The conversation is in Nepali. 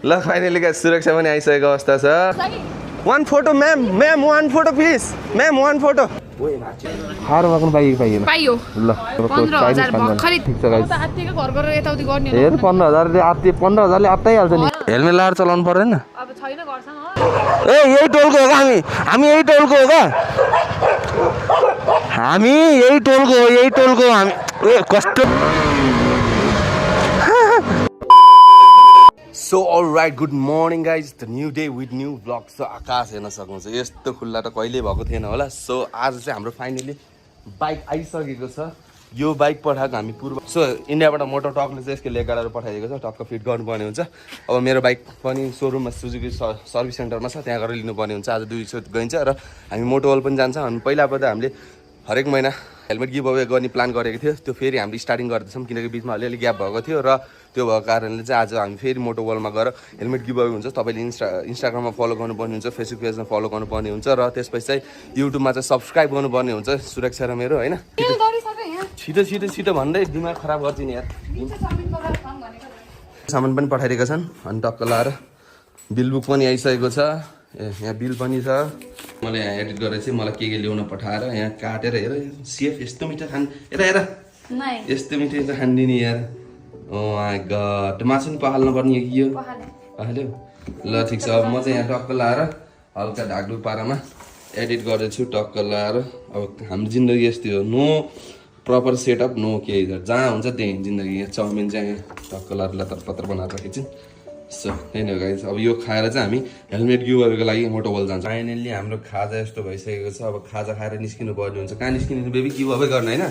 ल फाइनली गाइस सुरक्षा पनि आइसकेको अवस्था छ one photo ma'am one photo please ma'am one photo हार माग्नु पाइएन पाइयो ल 15000 भर्खरै ठीक छ गाइस आत्तिको घर गरेर यताउति गर्ने हो हेर 15000 ले आत्ति 15000 ले आत्तै हाल्छ नि हेलमेट लाएर चलाउनु पर्दैन अब छैन घरसँग ए यही टोलको हो हामी यही टोलको हो हामी यही टोलको हामी ए कस्तो so alright good morning guys the new day with new blog so आकाश हेर्न सक्नुहुन्छ यस्तो खुल्ला त कहिले भएको थिएन होला सो आज चाहिँ हाम्रो फाइनली बाइक आइसकेको छ यो बाइक पठाएको हामी पूर्व सो इन्डियाबाट मोटर टकले चाहिँ यसको लेग गाडाहरू पठाइदिएको छ टक्क फिट गर्नुपर्ने हुन्छ अब मेरो बाइक पनि सोरुममा सुजुकी सर्भिस सेन्टरमा छ त्यहाँ गएर लिनुपर्ने हुन्छ आज 2 दिन गइन्छ र हामी मोटोवल पनि जान्छ अनि पहिला हामीले हरेक महिना हेलमेट गिभ अवे गर्ने प्लान गरेको थियो त्यो फेरि हामीले स्टार्टिङ गर्दैछौँ किनकि बिचमा अलिअलि ग्याप भएको थियो र त्यो भएको कारणले चाहिँ आज हामी फेरि मोटोवलमा गएर हेलमेट गिभ अवे हुन्छ तपाईँले इन्स्टाग्राममा फलो गर्नुपर्ने हुन्छ फेसबुक पेजमा फलो गर्नुपर्ने हुन्छ र त्यसपछि चाहिँ युट्युबमा चाहिँ सब्सक्राइब गर्नुपर्ने हुन्छ सुरक्षा र मेरो होइन छिटो भन्दै दिमाग खराब गर्छ नि यार सामान पनि पठाइदिएका छन् अनि टक्क लाएर बिल बुक पनि आइसकेको छ यहाँ बिल पनि छ मैले यहाँ एडिट गरेर चाहिँ मलाई के ल्याउन पठाएर यहाँ काटेर हेर सेफ यस्तो मिठो खान हेर यस्तो मिठो चाहिँ खानिदिने यार ओ माई गड मासु पनि पखाल्नु पर्ने यो पखाल्यो ल ठिक छ अब म चाहिँ यहाँ टक्क लाएर हल्का ढाकढुक पारामा एडिट गर्दैछु टक्क लाएर अब हाम्रो जिन्दगी यस्तै हो नो प्रपर सेटअप नो केही जहाँ हुन्छ त्यही जिन्दगी यहाँ चाउमिन चाहिँ टक्क लाएर लतर पत्र बनाएर राखेको छु सो त्यही नै हो गाइस अब यो खाएर चाहिँ हामी हेलमेट गिभअवेको लागि मोटोवल जान्छ फाइनली हाम्रो खाजा यस्तो भइसकेको छ अब खाजा खाएर निस्किनु पर्ने हुन्छ कहाँ निस्किनु बेबी गिभअवे गर्न होइन